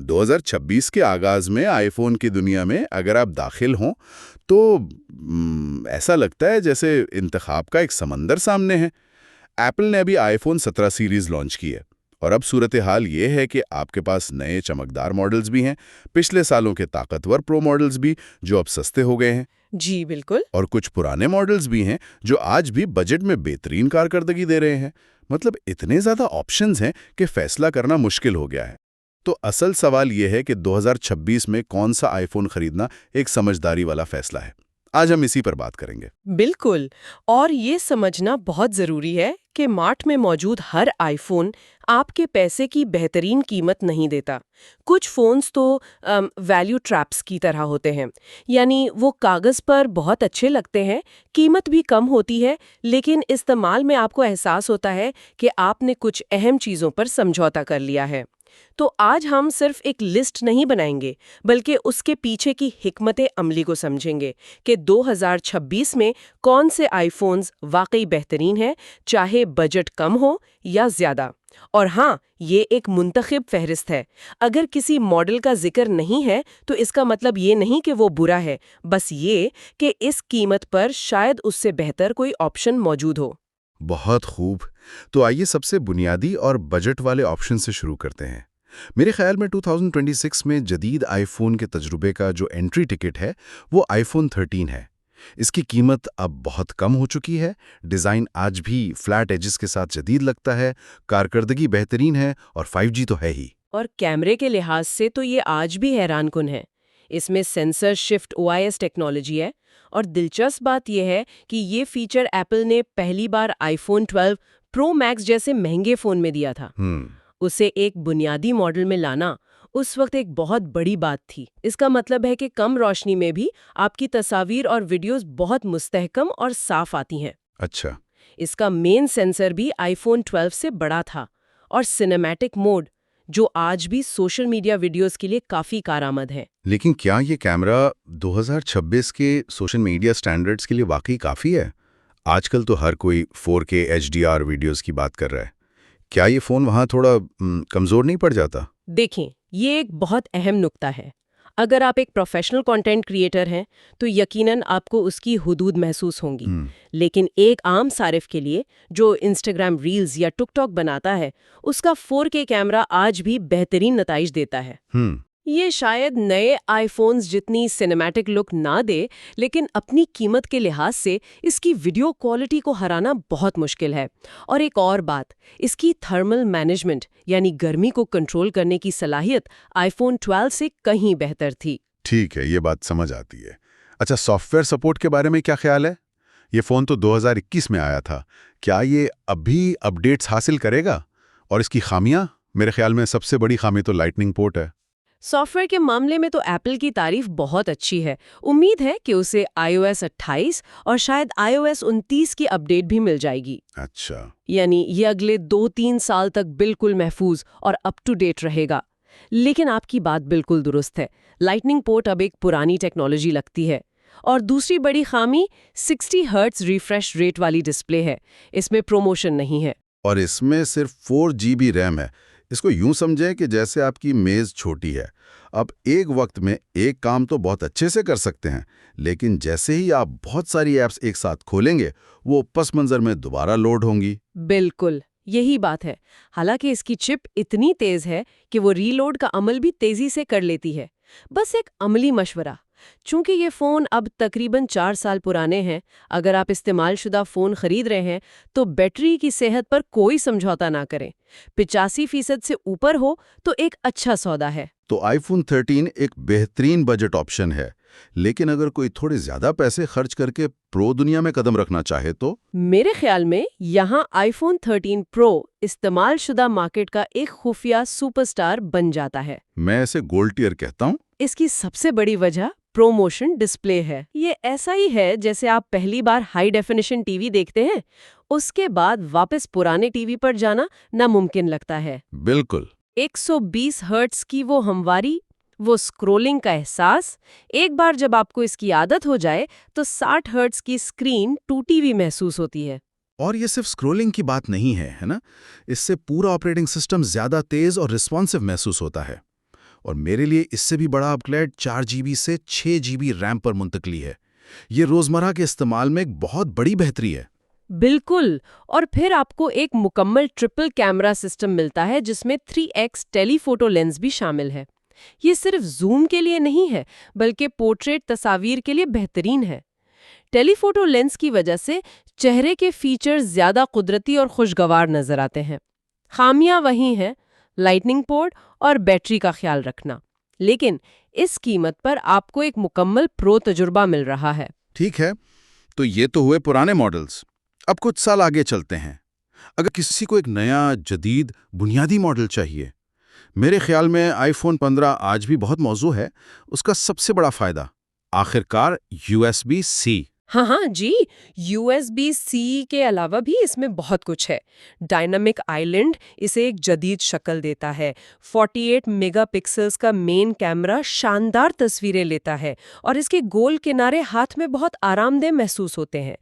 2026 के आगाज में आईफोन की दुनिया में अगर आप दाखिल हों तो ऐसा लगता है जैसे इंतखाब का एक समंदर सामने है। एप्पल ने अभी आईफोन 17 सीरीज लॉन्च की है और अब सूरत हाल ये है कि आपके पास नए चमकदार मॉडल्स भी हैं, पिछले सालों के ताकतवर प्रो मॉडल्स भी जो अब सस्ते हो गए हैं, जी बिल्कुल। और कुछ पुराने मॉडल्स भी हैं जो आज भी बजट में बेहतरीन कारकर्दगी दे रहे हैं। मतलब इतने ज़्यादा ऑप्शंस हैं कि फैसला करना मुश्किल हो गया है। तो असल सवाल यह है कि 2026 में कौन सा आईफोन खरीदना एक समझदारी वाला फैसला है। आज हम इसी पर बात करेंगे। बिल्कुल। और ये समझना बहुत ज़रूरी है कि मार्ट में मौजूद हर आईफोन आपके पैसे की बेहतरीन कीमत नहीं देता। कुछ फ़ोन्स तो वैल्यू ट्रैप्स की तरह होते हैं, यानी वो कागज़ पर बहुत अच्छे लगते हैं, कीमत भी कम होती है, लेकिन इस्तेमाल में आपको एहसास होता है कि आपने कुछ अहम चीज़ों पर समझौता कर लिया है। तो आज हम सिर्फ एक लिस्ट नहीं बनाएंगे, बल्कि उसके पीछे की हिकमत अमली को समझेंगे कि 2026 में कौन से आईफोन्स वाकई बेहतरीन हैं, चाहे बजट कम हो या ज़्यादा। और हाँ, ये एक मुंतखब फहरिस्त है। अगर किसी मॉडल का जिक्र नहीं है तो इसका मतलब ये नहीं कि वो बुरा है, बस ये कि इस कीमत पर शायद उससे बेहतर कोई ऑप्शन मौजूद हो। बहुत खूब। तो आइए सबसे बुनियादी और बजट वाले ऑप्शन से शुरू करते हैं। मेरे ख्याल में 2026 में जदीद आईफोन के तजुर्बे का जो एंट्री टिकट है वो आईफोन 13 है। इसकी कीमत अब बहुत कम हो चुकी है, डिज़ाइन आज भी फ्लैट एजेस के साथ जदीद लगता है, कारकर्दगी बेहतरीन है और 5G तो है ही। और कैमरे के लिहाज से तो ये आज भी हैरानकुन है। इसमें सेंसर शिफ्ट ओआईएस टेक्नोलॉजी है और दिलचस्प बात यह है कि ये फीचर एप्पल ने पहली बार आईफोन 12 प्रो मैक्स जैसे महंगे फ़ोन में दिया था। उसे एक बुनियादी मॉडल में लाना उस वक्त एक बहुत बड़ी बात थी। इसका मतलब है कि कम रोशनी में भी आपकी तस्वीर और वीडियोस बहुत मुस्तहकम और साफ आती हैं। अच्छा। इसका मेन सेंसर भी आईफोन 12 से बड़ा था और सिनेमैटिक मोड, जो आज भी सोशल मीडिया वीडियोस के लिए काफ़ी कारआमद है। लेकिन क्या ये कैमरा 2026 के सोशल मीडिया स्टैंडर्ड्स के लिए वाकई काफ़ी है? आजकल तो हर कोई 4K HDR वीडियोस की बात कर रहा है। क्या ये फ़ोन वहाँ थोड़ा कमज़ोर नहीं पड़ जाता? देखें, ये एक बहुत अहम नुक्ता है। अगर आप एक प्रोफेशनल कंटेंट क्रिएटर हैं तो यकीनन आपको उसकी हुदूद महसूस होंगी। लेकिन एक आम सारिफ के लिए जो इंस्टाग्राम रील्स या टिकटॉक बनाता है, उसका 4K कैमरा आज भी बेहतरीन नताइज देता है। ये शायद नए आईफोन्स जितनी सिनेमैटिक लुक ना दे, लेकिन अपनी कीमत के लिहाज से इसकी वीडियो क्वालिटी को हराना बहुत मुश्किल है। और एक और बात, इसकी थर्मल मैनेजमेंट यानी गर्मी को कंट्रोल करने की सलाहियत आईफोन 12 से कहीं बेहतर थी। ठीक है, ये बात समझ आती है। अच्छा, सॉफ्टवेयर सपोर्ट के बारे में क्या ख्याल है? ये फ़ोन तो 2021 में आया था। क्या ये अब भी अपडेट्स हासिल करेगा? और इसकी खामियां? मेरे ख्याल में सबसे बड़ी खामी तो लाइटनिंग पोर्ट है। सॉफ्टवेयर के मामले में तो एप्पल की तारीफ बहुत अच्छी है। उम्मीद है कि उसे iOS 28 और शायद iOS 29 की अपडेट भी मिल जाएगी। अच्छा। यानी ये अगले 2-3 साल तक बिल्कुल महफूज और अप टू डेट रहेगा। लेकिन आपकी बात बिल्कुल दुरुस्त है, लाइटनिंग पोर्ट अब एक पुरानी टेक्नोलॉजी लगती है। और दूसरी बड़ी खामी 60 हर्ट्ज रिफ्रेश रेट वाली डिस्प्ले है। इसमें प्रोमोशन नहीं है। और इसमें सिर्फ 4 GB रैम है। इसको यूं समझें कि जैसे आपकी मेज़ छोटी है। अब एक वक्त में एक काम तो बहुत अच्छे से कर सकते हैं, लेकिन जैसे ही आप बहुत सारी ऐप्स एक साथ खोलेंगे, वो पस मंज़र में दोबारा लोड होंगी। बिल्कुल, यही बात है। हालांकि इसकी चिप इतनी तेज है कि वो रीलोड का अमल भी तेजी से कर लेती है। बस एक अमली मशवरा, चूंकि ये फ़ोन अब तकरीबन 4 साल पुराने हैं, अगर आप इस्तेमालशुदा फ़ोन खरीद रहे हैं तो बैटरी की सेहत पर कोई समझौता ना करें। 85% से ऊपर हो तो एक अच्छा सौदा है। तो आईफोन 13 एक बेहतरीन बजट ऑप्शन है, लेकिन अगर कोई थोड़े ज़्यादा पैसे खर्च करके प्रो दुनिया में कदम रखना चाहे तो? मेरे ख्याल में यहाँ आईफोन 13 प्रो इस्तेमालशुदा मार्केट का एक खुफिया सुपरस्टार बन जाता है। मैं इसे गोल्ड टियर कहता हूँ। इसकी सबसे बड़ी वजह प्रोमोशन डिस्प्ले है। ये ऐसा ही है जैसे आप पहली बार हाई डेफिनेशन टीवी देखते हैं, उसके बाद वापस पुराने टीवी पर जाना नामुमकिन लगता है। बिल्कुल। 120 हर्ट्ज की वो हमवारी, वो स्क्रोलिंग का एहसास, एक बार जब आपको इसकी आदत हो जाए तो 60 हर्ट्ज की स्क्रीन टूटी हुई महसूस होती है। और ये सिर्फ स्क्रोलिंग की बात नहीं है, है ना? इससे पूरा ऑपरेटिंग सिस्टम ज़्यादा तेज़ और रिस्पॉन्सिव महसूस होता है। और मेरे लिए इससे भी बड़ा अपग्रेड 4 GB से 6 GB रैम पर मुंतकली है। ये रोजमर्रा के इस्तेमाल में एक बहुत बड़ी बेहतरी है। बिल्कुल। और फिर आपको एक मुकम्मल ट्रिपल कैमरा सिस्टम मिलता है जिसमें 3x टेलीफोटो लेंस भी शामिल है। ये सिर्फ जूम के लिए नहीं है, बल्कि पोर्ट्रेट तस्वीर के लिए बेहतरीन है। टेलीफोटो लेंस की वजह से चेहरे के फीचर्स ज्यादा कुदरती और खुशगवार नजर आते हैं। खामियां वही हैं, लाइटनिंग पोर्ट और बैटरी का ख्याल रखना। लेकिन इस कीमत पर आपको एक मुकम्मल प्रो तजुर्बा मिल रहा है। ठीक है, तो ये तो हुए पुराने मॉडल्स। अब कुछ साल आगे चलते हैं। अगर किसी को एक नया, जदीद, बुनियादी मॉडल चाहिए, मेरे ख्याल में आईफोन 15 आज भी बहुत मौजू है। उसका सबसे बड़ा फायदा आखिरकार USB-C। हाँ जी, USB-C के अलावा भी इसमें बहुत कुछ है। डायनामिक आइलैंड इसे एक जदीद शक्ल देता है। 48 मेगापिक्सल्स का मेन कैमरा शानदार तस्वीरें लेता है और इसके गोल किनारे हाथ में बहुत आरामदेह महसूस होते हैं।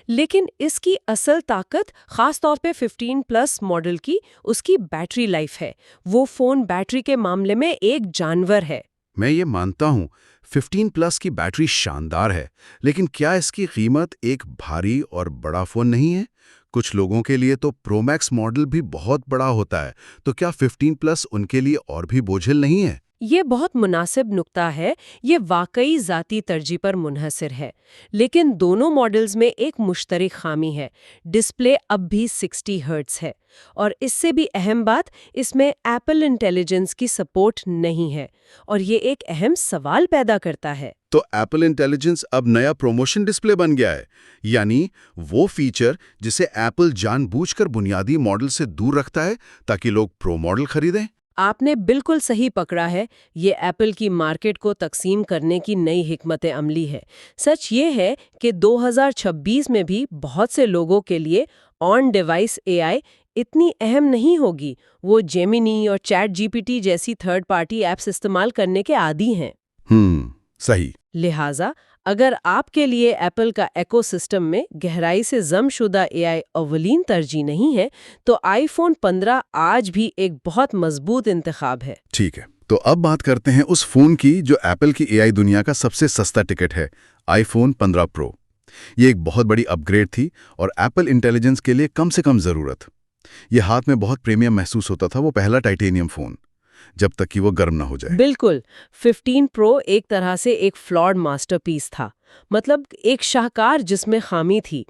लेकिन इसकी असल ताकत, खास तौर पे 15 प्लस मॉडल की, उसकी बैटरी लाइफ है। वो फोन बैटरी के मामले में एक जानवर है। मैं ये मानता हूँ 15 प्लस की बैटरी शानदार है, लेकिन क्या इसकी कीमत एक भारी और बड़ा फ़ोन नहीं है? कुछ लोगों के लिए तो प्रो मैक्स मॉडल भी बहुत बड़ा होता है, तो क्या 15 प्लस उनके लिए और भी बोझिल नहीं है? ये बहुत मुनासिब नुक्ता है। ये वाकई ज़ाती तरजीह पर मुनहसर है। लेकिन दोनों मॉडल्स में एक मुश्तरक खामी है। डिस्प्ले अब भी 60 हर्ट्ज है। और इससे भी अहम बात, इसमें एप्पल इंटेलिजेंस की सपोर्ट नहीं है। और ये एक अहम सवाल पैदा करता है। तो एप्पल इंटेलिजेंस अब नया प्रमोशन डिस्प्ले बन गया है, यानी वो फीचर जिसे एप्पल जानबूझकर बुनियादी मॉडल से दूर रखता है ताकि लोग प्रो मॉडल खरीदें। आपने बिल्कुल सही पकड़ा है। ये एप्पल की मार्केट को तकसीम करने की नई हिकमत अमली है। सच ये है कि 2026 में भी बहुत से लोगों के लिए ऑन डिवाइस एआई इतनी अहम नहीं होगी। वो जेमिनी और चैट जीपीटी जैसी थर्ड पार्टी ऐप्स इस्तेमाल करने के आदी हैं। सही। लिहाजा अगर आपके लिए एप्पल का इकोसिस्टम में गहराई से जमशुदा एआई अव्वलीन तरजीह नहीं है, तो आईफोन 15 आज भी एक बहुत मजबूत इंतखाब है। ठीक है, तो अब बात करते हैं उस फोन की जो एप्पल की एआई दुनिया का सबसे सस्ता टिकट है, आईफोन 15 प्रो। ये एक बहुत बड़ी अपग्रेड थी और एप्पल इंटेलिजेंस के लिए कम से कम ज़रूरत। ये हाथ में बहुत प्रीमियम महसूस होता था, वो पहला टाइटेनियम फ़ोन, जब तक कि वो गर्म ना हो जाए। बिल्कुल। 15 प्रो एक तरह से एक फ्लॉड मास्टरपीस था। मतलब एक शाहकार जिसमें खामी थी।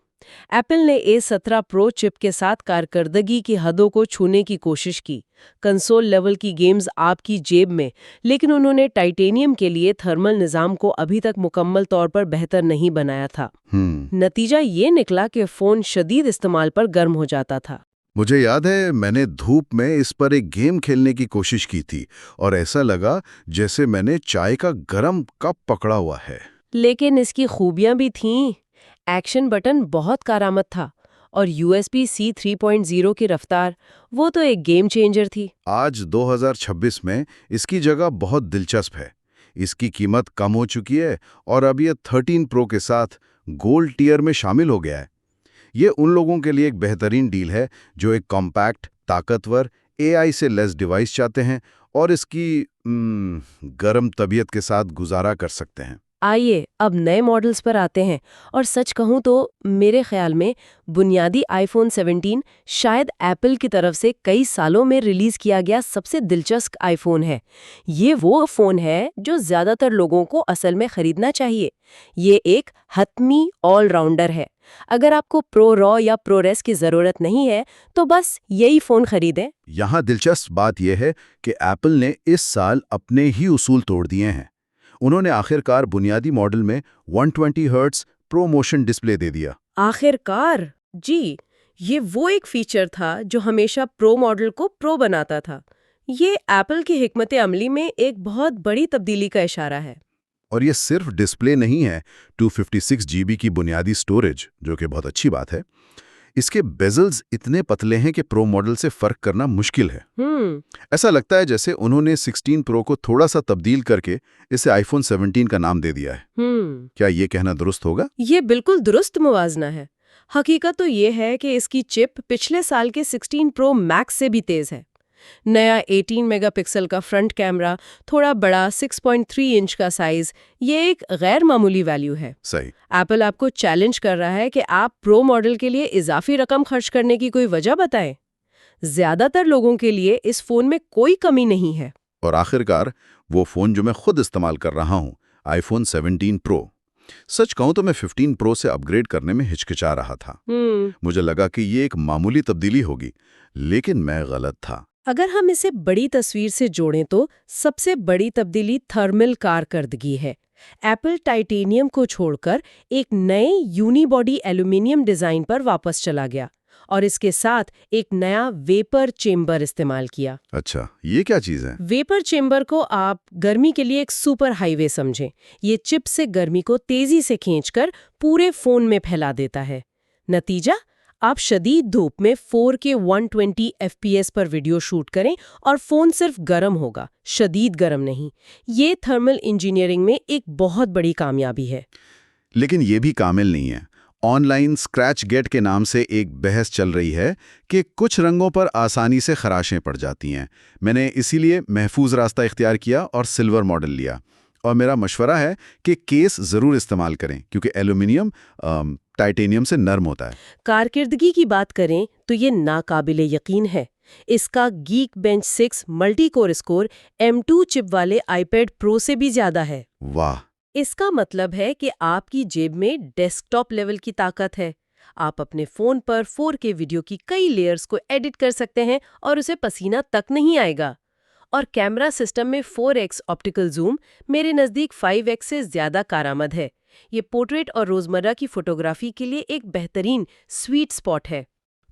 एप्पल ने A17 प्रो चिप के साथ कारकर्दगी की हदों को छूने की कोशिश की। कंसोल लेवल की गेम्स आपकी जेब में, लेकिन उन्होंने टाइटेनियम के लिए थर्मल निज़ाम को अभी तक मुकम्मल तौर पर बेहतर नहीं बनाया था। नतीजा ये निकला कि फ़ोन शदीद इस्तेमाल पर गर्म हो जाता था। मुझे याद है मैंने धूप में इस पर एक गेम खेलने की कोशिश की थी और ऐसा लगा जैसे मैंने चाय का गरम कप पकड़ा हुआ है। लेकिन इसकी खूबियां भी थीं। एक्शन बटन बहुत कारआमद था और USB-C 3.0 की रफ्तार, वो तो एक गेम चेंजर थी। आज 2026 में इसकी जगह बहुत दिलचस्प है। इसकी कीमत कम हो चुकी है और अब ये 13 प्रो के साथ गोल्ड टियर में शामिल हो गया है। ये उन लोगों के लिए एक बेहतरीन डील है जो एक कॉम्पैक्ट, ताकतवर, एआई से लेस डिवाइस चाहते हैं और इसकी गर्म तबीयत के साथ गुजारा कर सकते हैं। आइए अब नए मॉडल्स पर आते हैं। और सच कहूं तो मेरे ख्याल में बुनियादी आईफोन 17 शायद एप्पल की तरफ से कई सालों में रिलीज किया गया सबसे दिलचस्प आईफोन है। ये वो फ़ोन है जो ज़्यादातर लोगों को असल में खरीदना चाहिए। ये एक हतमी ऑलराउंडर है। अगर आपको प्रो रॉ या प्रो रेस की ज़रूरत नहीं है, तो बस यही फ़ोन खरीदें। यहाँ दिलचस्प बात यह है कि एप्पल ने इस साल अपने ही उसूल तोड़ दिए हैं। उन्होंने आखिरकार बुनियादी मॉडल में 120 हर्ट्ज प्रो मोशन डिस्प्ले दे दिया। आखिरकार जी, ये वो एक फीचर था जो हमेशा प्रो मॉडल को प्रो बनाता था। ये एप्पल की हिकमत अमली में एक बहुत बड़ी तब्दीली का इशारा है। और ये सिर्फ डिस्प्ले नहीं है, 256 GB की बुनियादी स्टोरेज, जो कि बहुत अच्छी बात है। इसके बेजल्स इतने पतले हैं कि प्रो मॉडल से फर्क करना मुश्किल है। ऐसा लगता है जैसे उन्होंने 16 प्रो को थोड़ा सा तब्दील करके इसे आईफोन 17 का नाम दे दिया है। क्या ये कहना दुरुस्त होगा? ये बिल्कुल दुरुस्त मुवाजना है। हकीकत तो ये है कि इसकी चिप पिछले साल के 16 प्रो मैक्स से भी तेज है। नया 18 मेगापिक्सल का फ्रंट कैमरा, थोड़ा बड़ा 6.3 इंच का साइज, ये एक गैर मामूली वैल्यू है। सही। एप्पल आपको चैलेंज कर रहा है कि आप प्रो मॉडल के लिए इजाफी रकम खर्च करने की कोई वजह बताएं। ज्यादातर लोगों के लिए इस फोन में कोई कमी नहीं है। और आखिरकार वो फ़ोन जो मैं खुद इस्तेमाल कर रहा हूँ, आईफोन 17 प्रो। सच कहूँ तो मैं 15 प्रो से अपग्रेड करने में हिचकिचा रहा था। मुझे लगा कि ये एक मामूली तब्दीली होगी, लेकिन मैं गलत था। अगर हम इसे बड़ी तस्वीर से जोड़ें तो सबसे बड़ी तब्दीली थर्मल कारकर्दगी है। एप्पल टाइटेनियम को छोड़कर एक नए यूनिबॉडी एल्यूमिनियम डिजाइन पर वापस चला गया और इसके साथ एक नया वेपर चेम्बर इस्तेमाल किया। अच्छा, ये क्या चीज़ है? वेपर चेम्बर को आप गर्मी के लिए एक सुपर हाईवे समझें। ये चिप से गर्मी को तेजी से खींचकर पूरे फोन में फैला देता है। नतीजा, आप शदीद धूप में 4K 120 FPS पर वीडियो शूट करें और फोन सिर्फ गर्म होगा, शदीद गर्म नहीं। ये थर्मल इंजीनियरिंग में एक बहुत बड़ी कामयाबी है। लेकिन ये भी कामिल नहीं है। ऑनलाइन स्क्रैच गेट के नाम से एक बहस चल रही है कि कुछ रंगों पर आसानी से खराशें पड़ जाती हैं। मैंने इसीलिए महफूज रास्ता इख्तियार किया और सिल्वर मॉडल लिया। और मेरा मशवरा है कि केस ज़रूर इस्तेमाल करें, क्योंकि एल्यूमिनियम टाइटेनियम से नरम होता है। कारकिर्दगी की बात करें तो ये नाकाबिले यकीन है। इसका Geekbench 6 multi core score M2 chip वाले आईपैड प्रो से भी ज्यादा है। वाह! इसका मतलब है कि आपकी जेब में डेस्कटॉप लेवल की ताकत है। आप अपने फोन पर 4K वीडियो की कई लेयर्स को एडिट कर सकते हैं और उसे पसीना तक नहीं आएगा। और कैमरा सिस्टम में 4x ऑप्टिकल जूम मेरे नज़दीक 5x से ज़्यादा कारआमद है। ये पोर्ट्रेट और रोज़मर्रा की फोटोग्राफी के लिए एक बेहतरीन स्वीट स्पॉट है।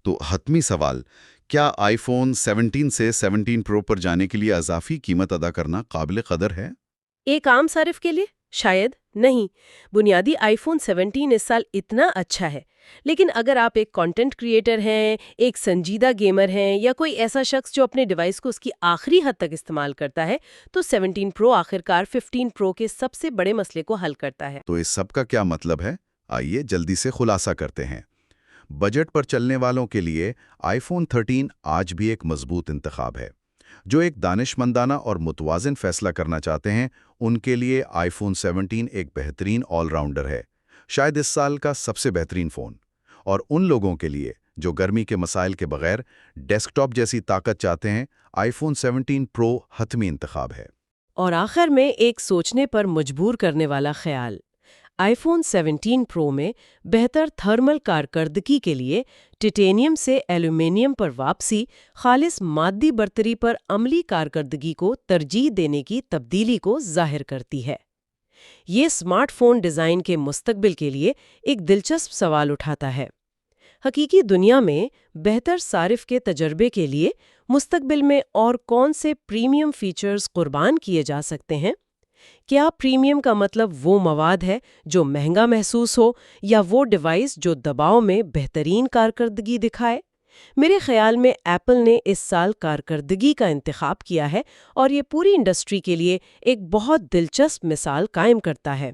तो हतमी सवाल, क्या आईफोन 17 से 17 प्रो पर जाने के लिए अज़ाफ़ी कीमत अदा करना काबिल कदर है? एक आम सारिफ के लिए शायद नहीं। बुनियादी आईफोन 17 इस साल इतना अच्छा है, लेकिन अगर आप एक कंटेंट क्रिएटर हैं, एक संजीदा गेमर हैं या कोई ऐसा शख्स जो अपने डिवाइस को उसकी आखिरी हद तक इस्तेमाल करता है, तो 17 प्रो आखिरकार 15 प्रो के सबसे बड़े मसले को हल करता है। तो इस सब का क्या मतलब है? आइए जल्दी से खुलासा करते हैं। बजट पर चलने वालों के लिए आईफोन 13 आज भी एक मजबूत इंतखाब है। जो एक दानिशमंदाना और मुतवाज़िन फैसला करना चाहते हैं, उनके लिए आईफोन 17 एक बेहतरीन ऑलराउंडर है, शायद इस साल का सबसे बेहतरीन फ़ोन। और उन लोगों के लिए जो गर्मी के मसाइल के बगैर डेस्कटॉप जैसी ताकत चाहते हैं, आईफोन 17 प्रो हतमी इंतखाब है। और आखिर में एक सोचने पर मजबूर करने वाला ख्याल, आईफोन 17 प्रो में बेहतर थर्मल कारकर्दगी के लिए टिटेनियम से एल्यूमिनियम पर वापसी खालिस मादी बर्तरी पर अमली कारकर्दगी को तरजीह देने की तब्दीली को जाहिर करती है। ये स्मार्टफोन डिज़ाइन के मुस्तकबिल के लिए एक दिलचस्प सवाल उठाता है। हकीकी दुनिया में बेहतर सारिफ के तजर्बे के लिए मुस्तकबिल में और कौन से प्रीमियम फीचर्स कुर्बान किए जा सकते हैं? क्या प्रीमियम का मतलब वो मवाद है जो महंगा महसूस हो, या वो डिवाइस जो दबाव में बेहतरीन कारकर्दगी दिखाए? मेरे ख्याल में एप्पल ने इस साल कारकर्दगी का इंतखाब किया है और ये पूरी इंडस्ट्री के लिए एक बहुत दिलचस्प मिसाल कायम करता है।